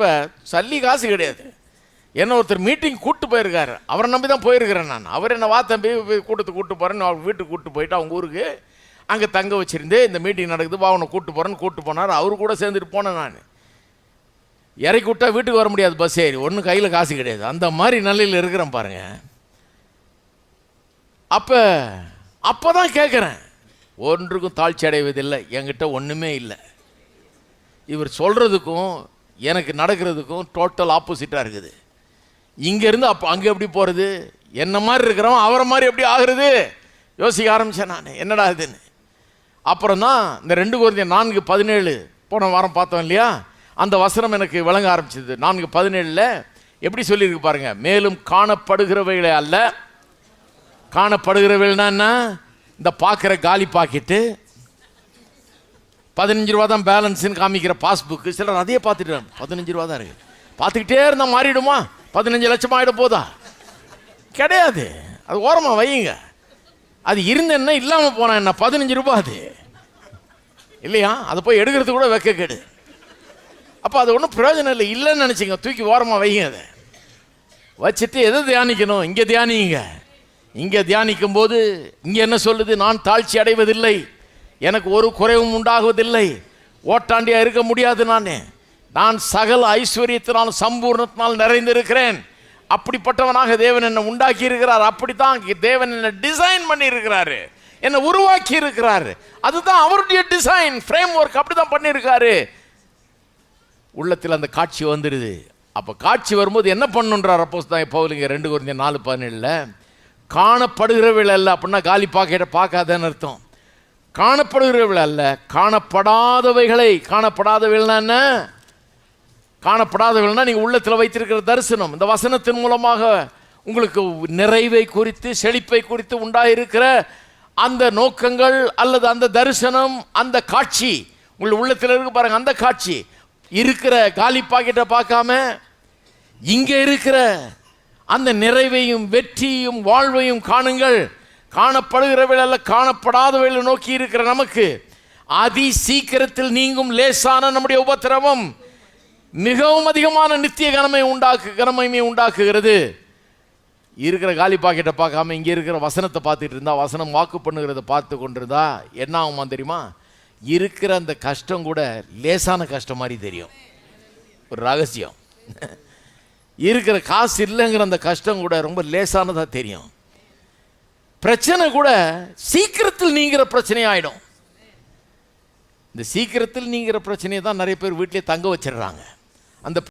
இருக்கிறப்ப சல்லி காசு கிடையாது. என்ன ஒருத்தர் மீட்டிங் கூப்பிட்டு போயிருக்காரு, அவரை நம்பி தான் போயிருக்கிறேன் நான். அவர் என்ன வா தம்பி கூட்டத்துக்கு கூப்பிட்டு போகிறேன்னு அவர் வீட்டுக்கு கூப்பிட்டு போயிட்டு அவங்க ஊருக்கு அங்கே தங்க வச்சுருந்து இந்த மீட்டிங் நடக்குது வா உன்னை கூப்பிட்டு போகிறேன்னு கூப்பிட்டு போனார். அவரு கூட சேர்ந்துட்டு போனேன் நான். இறக்கி விட்டா வீட்டுக்கு வர முடியாது, பஸ் ஏறி ஒன்றும் கையில் காசு கிடையாது. அந்த மாதிரி நிலையில் இருக்கிறேன் பாருங்கள். அப்போ தான் கேட்குறேன், ஒன்றுக்கும் தாழ்ச்சி அடைவதில்லை, என்கிட்ட ஒன்றுமே இல்லை. இவர் சொல்கிறதுக்கும் எனக்கு நடக்கிறதுக்கும் டோட்டல் ஆப்போசிட்டாக இருக்குது. இங்கேருந்து அங்கே எப்படி போகிறது, என்ன மாதிரி இருக்கிறவன் அவரை மாதிரி எப்படி ஆகுறது யோசிக்க ஆரம்பித்தேன் நான், என்னடா இதுன்னு. அப்புறம் தான் இந்த 2 கொரிந்தியர் 4:17 போன வாரம் பார்த்தோம் இல்லையா, அந்த வசனம் எனக்கு விளங்க ஆரம்பிச்சது. 4:17 எப்படி சொல்லியிருக்கு பாருங்க, மேலும் காணப்படுகிறவைகளே அல்ல. காணப்படுகிறவைகள்னா என்ன, இந்த பார்க்குற காலி பாக்கெட்டு 15 ரூபா தான் பேலன்ஸ்ன்னு காமிக்கிற பாஸ்புக்கு, சிலர் அதையே பார்த்துட்டு 15 ரூபா தான் இருக்குது, பார்த்துக்கிட்டே இருந்தால் மாறிடுமா, 15 லட்சம் ஆகிட போதா, கிடையாது. அது ஓரமாக வையுங்க. அது இருந்தேன்னா இல்லாமல் போனா என்ன, 15 ரூபா அது இல்லையா, அதை போய் எடுக்கிறது கூட வைக்க கேடு. அப்போ அது ஒன்றும் பிரயோஜனம் இல்லை, இல்லைன்னு நினச்சிங்க, தூக்கி ஓரமாக வைங்க. அதை வச்சுட்டு எதை தியானிக்கணும், இங்கே தியானிங்க. இங்கே தியானிக்கும் போது இங்கே என்ன சொல்லுது, நான் தாழ்ச்சி அடைவதில்லை, எனக்கு ஒரு குறைவும் உண்டாகுவதில்லை, ஓட்டாண்டியாக இருக்க முடியாது, நான் சகல ஐஸ்வர்யத்தினால் சம்பூர்ணத்தினால் நிறைந்திருக்கிறேன். அப்படிப்பட்டவனாக தேவன் என்னை உண்டாக்கி இருக்கிறார். அப்படித்தான் தேவன் என்னை டிசைன் பண்ணி இருக்கிறாரு, என்னை உருவாக்கி இருக்கிறாரு. அதுதான் அவருடைய டிசைன் ஃப்ரேம் ஒர்க், அப்படி தான் பண்ணியிருக்காரு. உள்ளத்தில் அந்த காட்சி வந்துடுது. அப்போ காட்சி வரும்போது என்ன பண்ணுன்றார் அப்போஸ்தலன் பவுல் 2 கொரிந்தியர் 4:17 காணப்படுகிறவள் அல்ல. அப்படின்னா காலி பாக்கெட்டை பார்க்காதன்னு அர்த்தம். காணப்படுகிறவள் அல்ல, காணப்படாதவைகளை. காணப்படாதவைகள்னா என்ன, காணப்படாதவைகள்னா நீங்கள் உள்ளத்தில் வைத்திருக்கிற தரிசனம். இந்த வசனத்தின் மூலமாக உங்களுக்கு நிறைவை குறித்து செழிப்பை குறித்து உண்டாயிருக்கிற அந்த நோக்கங்கள் அல்லது அந்த தரிசனம், அந்த காட்சி உங்கள் உள்ளத்தில் இருக்கு பாருங்க. அந்த காட்சி இருக்கிற காலி பாக்கெட்டை பார்க்காம இங்கே இருக்கிற அந்த நிறைவையும் வெற்றியும் வாழ்வையும் காணுங்கள். காணப்படுகிறவர்கள் அல்ல, காணப்படாதவர்களை நோக்கி இருக்கிற நமக்கு அதி சீக்கிரத்தில் நீங்கும் லேசான நம்முடைய உபத்திரவம் மிகவும் அதிகமான நித்திய கனமையை உண்டாக்குகிறது. இருக்கிற காலி பாக்கெட்டை பார்க்காம இங்கே இருக்கிற வசனத்தை பார்த்துட்டு இருந்தா, வசனம் வாக்கு பண்ணுகிறத பார்த்து கொண்டிருந்தா என்ன ஆகுமா தெரியுமா, இருக்கிற அந்த கஷ்டம் கூட லேசான கஷ்டம் மாதிரி தெரியும். ஒரு ரகசியம், இருக்கிற காசு இல்லைங்கிற அந்த கஷ்டம் கூட ரொம்ப லேசானதாக தெரியும். பிரச்சனை கூட சீக்கிரத்தில் நீங்கிற பிரச்சனை ஆகிடும். இந்த சீக்கிரத்தில் நீங்கிற பிரச்சனையை தான் நிறைய பேர் வீட்டிலே தங்க வச்சிடுறாங்க. அந்த